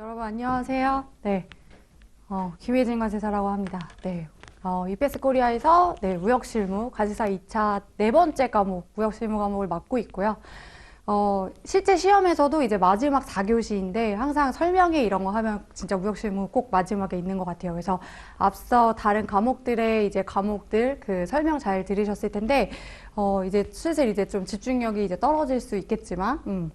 여러분 안녕하세요. 네, 김혜진 관세사라고 합니다. 네, EPS 코리아에서 무역실무 가지사 2차 네 번째 과목 무역실무 과목을 맡고 있고요. 실제 시험에서도 이제 마지막 4교시인데 항상 설명회 이런 거 하면 진짜 무역실무 꼭 마지막에 있는 것 같아요. 그래서 앞서 다른 과목들의 이제 과목들 그 설명 잘 들으셨을 텐데 이제 슬슬 이제 좀 집중력이 이제 떨어질 수 있겠지만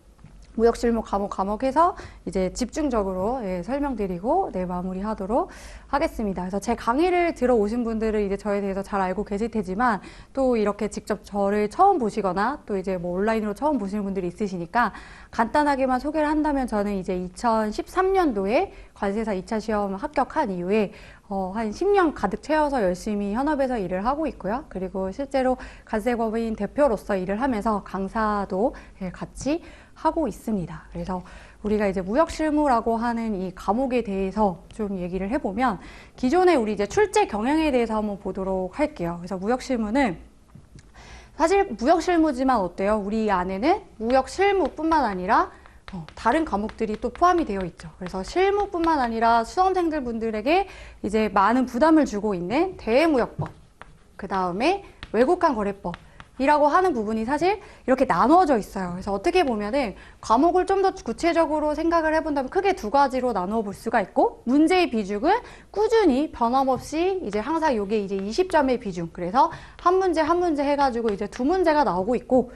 무역실무 과목해서 이제 집중적으로 설명드리고 마무리하도록 하겠습니다. 그래서 제 강의를 들어오신 분들은 이제 저에 대해서 잘 알고 계실 테지만 또 이렇게 직접 저를 처음 보시거나 또 이제 뭐 온라인으로 처음 보시는 분들이 있으시니까 간단하게만 소개를 한다면 저는 이제 2013년도에 관세사 2차 시험 합격한 이후에 한 10년 가득 채워서 열심히 현업에서 일을 하고 있고요. 그리고 실제로 관세법인 대표로서 일을 하면서 강사도 같이 하고 있습니다. 그래서 우리가 이제 무역실무라고 하는 이 과목에 대해서 좀 얘기를 해보면 기존에 우리 이제 출제 경향에 대해서 한번 보도록 할게요. 그래서 무역실무는 사실 무역실무지만 어때요? 우리 안에는 무역실무뿐만 아니라 다른 과목들이 또 포함이 되어 있죠. 그래서 실무뿐만 아니라 수험생들 분들에게 이제 많은 부담을 주고 있는 대외무역법, 그 다음에 외국간 거래법 이라고 하는 부분이 사실 이렇게 나누어져 있어요. 그래서 어떻게 보면은 과목을 좀 더 구체적으로 생각을 해본다면 크게 두 가지로 나누어 볼 수가 있고, 문제의 비중은 꾸준히 변함없이 이제 항상 요게 이제 20점의 비중. 그래서 한 문제 한 문제 해가지고 이제 두 문제가 나오고 있고,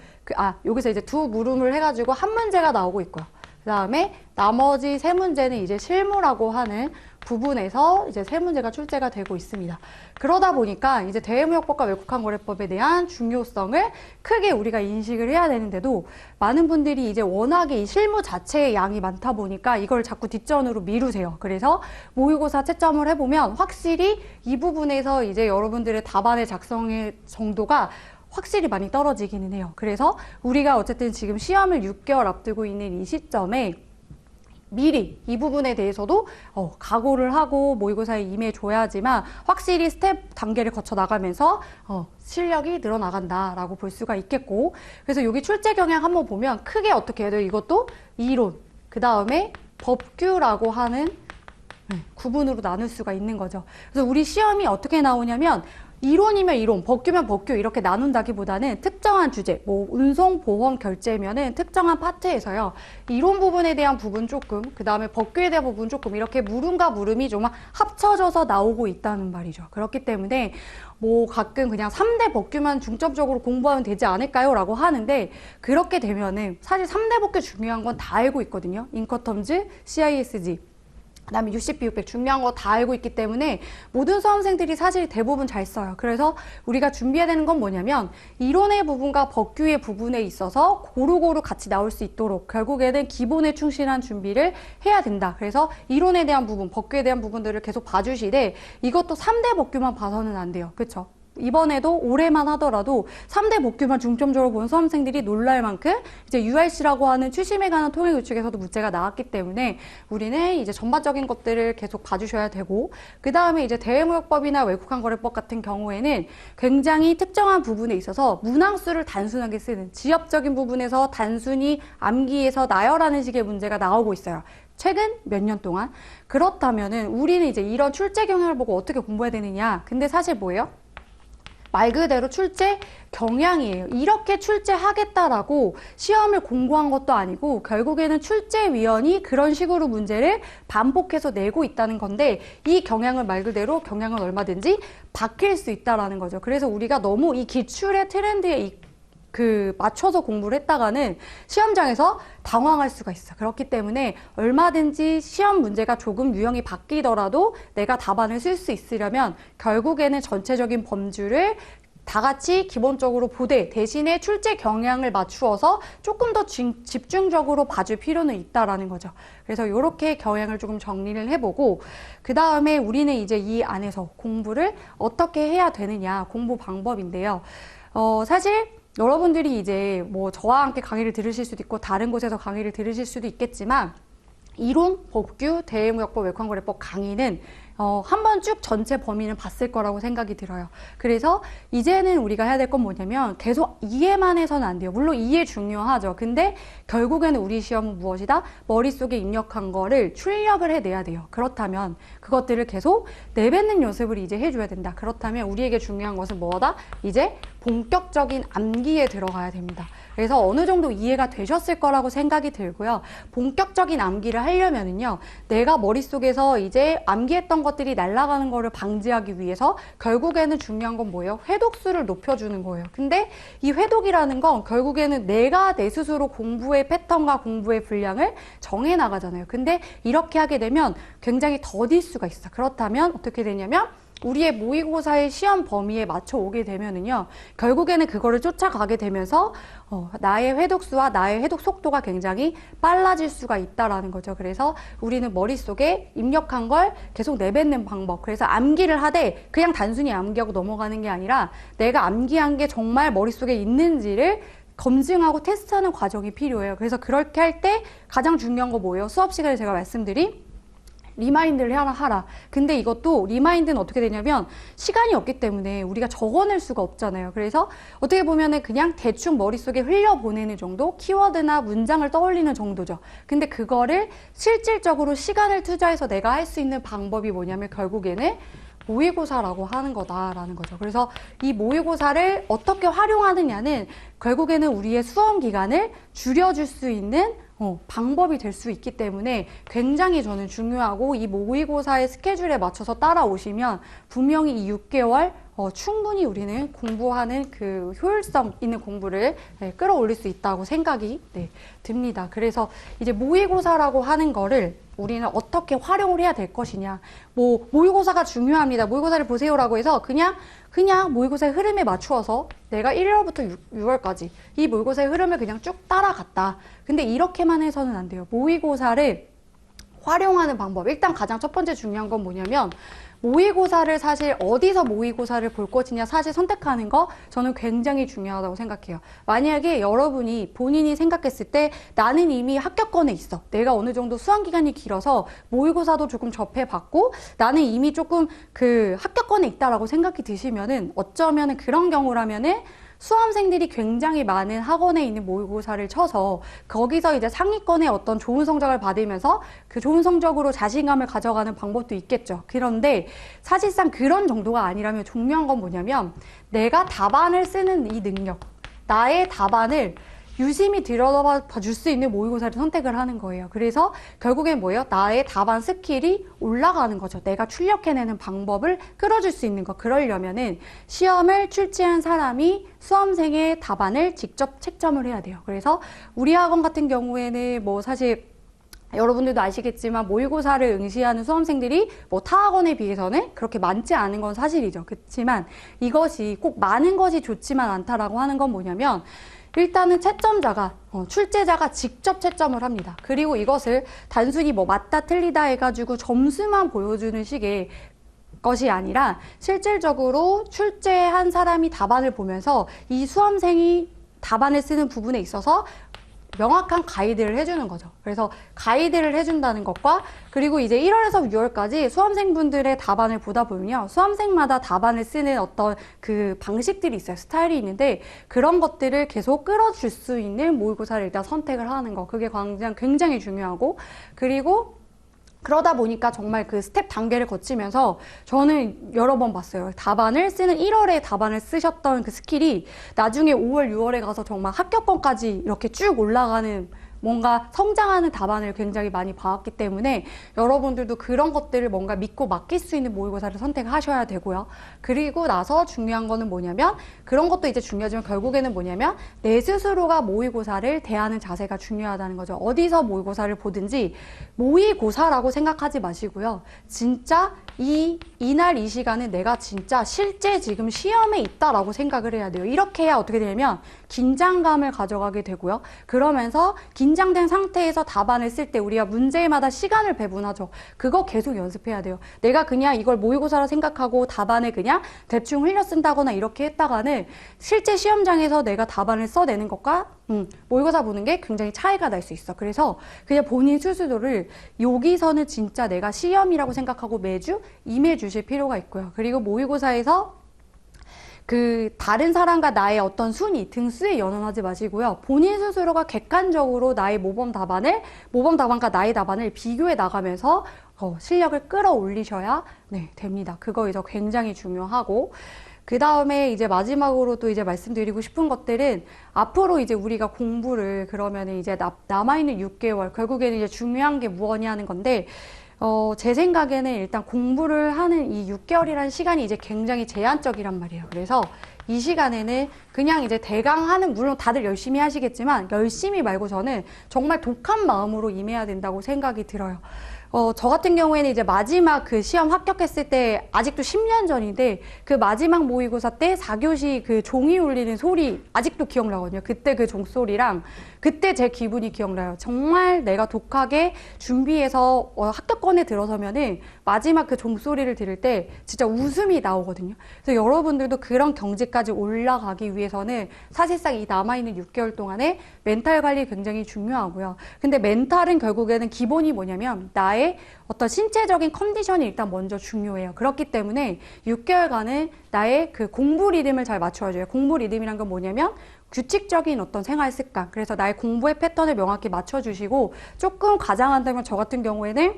여기서 이제 두 물음을 해가지고 한 문제가 나오고 있고요. 그 다음에 나머지 세 문제는 이제 실무라고 하는 부분에서 이제 세 문제가 출제가 되고 있습니다. 그러다 보니까 이제 대외무역법과 외국환거래법에 대한 중요성을 크게 우리가 인식을 해야 되는데도 많은 분들이 이제 워낙에 이 실무 자체의 양이 많다 보니까 이걸 자꾸 뒷전으로 미루세요. 그래서 모의고사 채점을 해보면 확실히 이 부분에서 이제 여러분들의 답안의 작성의 정도가 확실히 많이 떨어지기는 해요. 그래서 우리가 어쨌든 지금 시험을 6개월 앞두고 있는 이 시점에 미리 이 부분에 대해서도 각오를 하고 모의고사에 임해줘야지만 확실히 스텝 단계를 거쳐 나가면서 실력이 늘어나간다라고 볼 수가 있겠고, 그래서 여기 출제 경향 한번 보면 크게 어떻게 해야 돼요? 이것도 이론, 그 다음에 법규라고 하는 구분으로 나눌 수가 있는 거죠. 그래서 우리 시험이 어떻게 나오냐면 이론이면 이론, 법규면 법규 이렇게 나눈다기보다는 특정한 주제, 뭐 운송, 보험, 결제면은 특정한 파트에서요. 이론 부분에 대한 부분 조금, 그 다음에 법규에 대한 부분 조금 이렇게 물음과 물음이 좀 합쳐져서 나오고 있다는 말이죠. 그렇기 때문에 뭐 가끔 그냥 3대 법규만 중점적으로 공부하면 되지 않을까요? 라고 하는데 그렇게 되면은 사실 3대 법규 중요한 건 다 알고 있거든요. 인커텀즈, CISG. 그 다음에 UC, BU백 중요한 거 다 알고 있기 때문에 모든 수험생들이 사실 대부분 잘 써요. 그래서 우리가 준비해야 되는 건 뭐냐면 이론의 부분과 법규의 부분에 있어서 고루고루 같이 나올 수 있도록 결국에는 기본에 충실한 준비를 해야 된다. 그래서 이론에 대한 부분, 법규에 대한 부분들을 계속 봐주시되 이것도 3대 법규만 봐서는 안 돼요. 그렇죠? 이번에도 올해만 하더라도 3대 법규만 중점적으로 본 수험생들이 놀랄 만큼 이제 URC라고 하는 추심에 관한 통일 규칙에서도 문제가 나왔기 때문에 우리는 이제 전반적인 것들을 계속 봐주셔야 되고, 그 다음에 이제 대외무역법이나 외국환거래법 같은 경우에는 굉장히 특정한 부분에 있어서 문항수를 단순하게 쓰는 지엽적인 부분에서 단순히 암기해서 나열하는 식의 문제가 나오고 있어요. 최근 몇 년 동안. 그렇다면은 우리는 이제 이런 출제 경향을 보고 어떻게 공부해야 되느냐. 근데 사실 뭐예요? 말 그대로 출제 경향이에요. 이렇게 출제하겠다라고 시험을 공고한 것도 아니고 결국에는 출제위원이 그런 식으로 문제를 반복해서 내고 있다는 건데 이 경향을 말 그대로 경향은 얼마든지 바뀔 수 있다라는 거죠. 그래서 우리가 너무 이 기출의 트렌드에 맞춰서 공부를 했다가는 시험장에서 당황할 수가 있어. 그렇기 때문에 얼마든지 시험 문제가 조금 유형이 바뀌더라도 내가 답안을 쓸 수 있으려면 결국에는 전체적인 범주를 다 같이 기본적으로 보되 대신에 출제 경향을 맞추어서 조금 더 집중적으로 봐줄 필요는 있다라는 거죠. 그래서 이렇게 경향을 조금 정리를 해보고 그 다음에 우리는 이제 이 안에서 공부를 어떻게 해야 되느냐, 공부 방법인데요. 사실 여러분들이 이제 뭐 저와 함께 강의를 들으실 수도 있고 다른 곳에서 강의를 들으실 수도 있겠지만 이론, 법규, 대외무역법, 외국환거래법 강의는 한번 쭉 전체 범위는 봤을 거라고 생각이 들어요. 그래서 이제는 우리가 해야 될 건 뭐냐면 계속 이해만 해서는 안 돼요. 물론 이해 중요하죠. 근데 결국에는 우리 시험은 무엇이다? 머릿속에 입력한 거를 출력을 해내야 돼요. 그렇다면 그것들을 계속 내뱉는 연습을 이제 해줘야 된다. 그렇다면 우리에게 중요한 것은 뭐다? 이제 본격적인 암기에 들어가야 됩니다. 그래서 어느 정도 이해가 되셨을 거라고 생각이 들고요. 본격적인 암기를 하려면은요, 내가 머릿속에서 이제 암기했던 것들이 날아가는 거를 방지하기 위해서 결국에는 중요한 건 뭐예요? 회독수를 높여주는 거예요. 근데 이 회독이라는 건 결국에는 내가 내 스스로 공부의 패턴과 공부의 분량을 정해 나가잖아요. 근데 이렇게 하게 되면 굉장히 더딜 수가 있어. 그렇다면 어떻게 되냐면 우리의 모의고사의 시험 범위에 맞춰 오게 되면은요, 결국에는 그거를 쫓아가게 되면서 나의 회독수와 나의 회독 속도가 굉장히 빨라질 수가 있다라는 거죠. 그래서 우리는 머릿속에 입력한 걸 계속 내뱉는 방법. 그래서 암기를 하되 그냥 단순히 암기하고 넘어가는 게 아니라 내가 암기한 게 정말 머릿속에 있는지를 검증하고 테스트하는 과정이 필요해요. 그래서 그렇게 할 때 가장 중요한 거 뭐예요? 수업 시간에 제가 말씀드린 리마인드를 하라. 근데 이것도 리마인드는 어떻게 되냐면 시간이 없기 때문에 우리가 적어낼 수가 없잖아요. 그래서 어떻게 보면은 그냥 대충 머릿속에 흘려보내는 정도? 키워드나 문장을 떠올리는 정도죠. 근데 그거를 실질적으로 시간을 투자해서 내가 할 수 있는 방법이 뭐냐면 결국에는 모의고사라고 하는 거다라는 거죠. 그래서 이 모의고사를 어떻게 활용하느냐는 결국에는 우리의 수험 기간을 줄여줄 수 있는 방법이 될 수 있기 때문에 굉장히 저는 중요하고 이 모의고사의 스케줄에 맞춰서 따라오시면 분명히 이 6개월 충분히 우리는 공부하는 그 효율성 있는 공부를 끌어올릴 수 있다고 생각이 듭니다. 그래서 이제 모의고사라고 하는 거를 우리는 어떻게 활용을 해야 될 것이냐. 모의고사가 중요합니다. 모의고사를 보세요라고 해서 그냥 모의고사의 흐름에 맞추어서 내가 1월부터 6월까지 이 모의고사의 흐름을 그냥 쭉 따라갔다. 근데 이렇게만 해서는 안 돼요. 모의고사를 활용하는 방법. 일단 가장 첫 번째 중요한 건 뭐냐면 모의고사를 사실 어디서 모의고사를 볼 것이냐 사실 선택하는 거 저는 굉장히 중요하다고 생각해요. 만약에 여러분이 본인이 생각했을 때 나는 이미 합격권에 있어. 내가 어느 정도 수강기간이 길어서 모의고사도 조금 접해봤고 나는 이미 조금 그 합격권에 있다라고 생각이 드시면은 어쩌면은 그런 경우라면은 수험생들이 굉장히 많은 학원에 있는 모의고사를 쳐서 거기서 이제 상위권의 어떤 좋은 성적을 받으면서 그 좋은 성적으로 자신감을 가져가는 방법도 있겠죠. 그런데 사실상 그런 정도가 아니라면 중요한 건 뭐냐면 내가 답안을 쓰는 이 능력, 나의 답안을 유심히 들여다봐 줄 수 있는 모의고사를 선택을 하는 거예요. 그래서 결국엔 뭐예요? 나의 답안 스킬이 올라가는 거죠. 내가 출력해내는 방법을 끌어줄 수 있는 거. 그러려면은 시험을 출제한 사람이 수험생의 답안을 직접 채점을 해야 돼요. 그래서 우리 학원 같은 경우에는 사실 여러분들도 아시겠지만 모의고사를 응시하는 수험생들이 타 학원에 비해서는 그렇게 많지 않은 건 사실이죠. 그렇지만 이것이 꼭 많은 것이 좋지만 않다라고 하는 건 뭐냐면 일단은 채점자가 출제자가 직접 채점을 합니다. 그리고 이것을 단순히 맞다 틀리다 해가지고 점수만 보여주는 식의 것이 아니라 실질적으로 출제한 사람이 답안을 보면서 이 수험생이 답안을 쓰는 부분에 있어서 명확한 가이드를 해주는 거죠. 그래서 가이드를 해준다는 것과 그리고 이제 1월에서 6월까지 수험생분들의 답안을 보다 보면요. 수험생마다 답안을 쓰는 어떤 그 방식들이 있어요. 스타일이 있는데 그런 것들을 계속 끌어줄 수 있는 모의고사를 일단 선택을 하는 거. 그게 굉장히 중요하고 그리고 그러다 보니까 정말 그 스텝 단계를 거치면서 저는 여러 번 봤어요. 답안을 쓰는 1월에 답안을 쓰셨던 그 스킬이 나중에 5월, 6월에 가서 정말 합격권까지 이렇게 쭉 올라가는 뭔가 성장하는 답안을 굉장히 많이 봐왔기 때문에 여러분들도 그런 것들을 뭔가 믿고 맡길 수 있는 모의고사를 선택하셔야 되고요. 그리고 나서 중요한 거는 뭐냐면 그런 것도 이제 중요하지만 결국에는 뭐냐면 내 스스로가 모의고사를 대하는 자세가 중요하다는 거죠. 어디서 모의고사를 보든지 모의고사라고 생각하지 마시고요. 진짜 이날 이 시간은 내가 진짜 실제 지금 시험에 있다라고 생각을 해야 돼요. 이렇게 해야 어떻게 되냐면 긴장감을 가져가게 되고요. 그러면서 긴장된 상태에서 답안을 쓸 때 우리가 문제마다 시간을 배분하죠. 그거 계속 연습해야 돼요. 내가 그냥 이걸 모의고사라 생각하고 답안을 그냥 대충 흘려 쓴다거나 이렇게 했다가는 실제 시험장에서 내가 답안을 써내는 것과 모의고사 보는 게 굉장히 차이가 날 수 있어. 그래서 그냥 본인 스스로를 여기서는 진짜 내가 시험이라고 생각하고 매주 임해 주실 필요가 있고요. 그리고 모의고사에서 그 다른 사람과 나의 어떤 순위, 등수에 연연하지 마시고요. 본인 스스로가 객관적으로 나의 모범 답안과 나의 답안을 비교해 나가면서 실력을 끌어올리셔야 됩니다. 그거 이제 굉장히 중요하고, 그 다음에 이제 마지막으로 또 이제 말씀드리고 싶은 것들은 앞으로 이제 우리가 공부를 그러면 이제 남아있는 6개월, 결국에는 이제 중요한 게 무엇이냐 하는 건데, 제 생각에는 일단 공부를 하는 이 6개월이라는 시간이 이제 굉장히 제한적이란 말이에요. 그래서 이 시간에는 그냥 이제 대강 하는, 물론 다들 열심히 하시겠지만 열심히 말고 저는 정말 독한 마음으로 임해야 된다고 생각이 들어요. 저 같은 경우에는 이제 마지막 그 시험 합격했을 때 아직도 10년 전인데 그 마지막 모의고사 때 4교시 그 종이 울리는 소리 아직도 기억나거든요. 그때 그 종소리랑 그때 제 기분이 기억나요. 정말 내가 독하게 준비해서 합격권에 들어서면은 마지막 그 종소리를 들을 때 진짜 웃음이 나오거든요. 그래서 여러분들도 그런 경지까지 올라가기 위해서는 사실상 이 남아있는 6개월 동안에 멘탈 관리 굉장히 중요하고요. 근데 멘탈은 결국에는 기본이 뭐냐면 나의 어떤 신체적인 컨디션이 일단 먼저 중요해요. 그렇기 때문에 6개월간은 나의 그 공부 리듬을 잘 맞춰줘요. 공부 리듬이란 건 뭐냐면 규칙적인 어떤 생활 습관. 그래서 나의 공부의 패턴을 명확히 맞춰주시고, 조금 과장한다면 저 같은 경우에는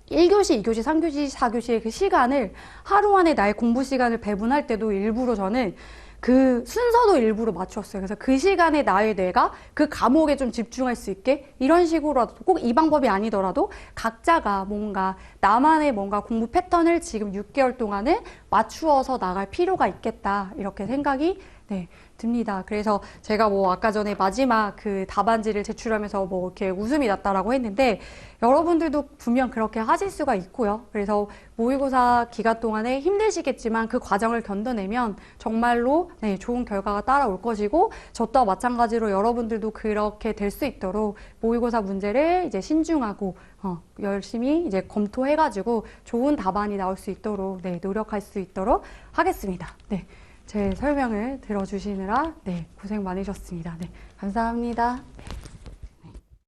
1교시, 2교시, 3교시, 4교시의 그 시간을 하루 안에 나의 공부 시간을 배분할 때도 일부러 저는 그 순서도 일부러 맞추었어요. 그래서 그 시간에 나의 뇌가 그 과목에 좀 집중할 수 있게 이런 식으로라도, 꼭 이 방법이 아니더라도 각자가 뭔가 나만의 뭔가 공부 패턴을 지금 6개월 동안은 맞추어서 나갈 필요가 있겠다, 이렇게 생각이 듭니다. 그래서 제가 뭐 아까 전에 마지막 그 답안지를 제출하면서 뭐 이렇게 웃음이 났다라고 했는데, 여러분들도 분명 그렇게 하실 수가 있고요. 그래서 모의고사 기간 동안에 힘드시겠지만 그 과정을 견뎌내면 정말로 좋은 결과가 따라올 것이고, 저 또한 마찬가지로 여러분들도 그렇게 될 수 있도록 모의고사 문제를 이제 신중하고 열심히 이제 검토해가지고 좋은 답안이 나올 수 있도록 노력할 수 있도록 하겠습니다. 제 설명을 들어주시느라 고생 많으셨습니다. 감사합니다.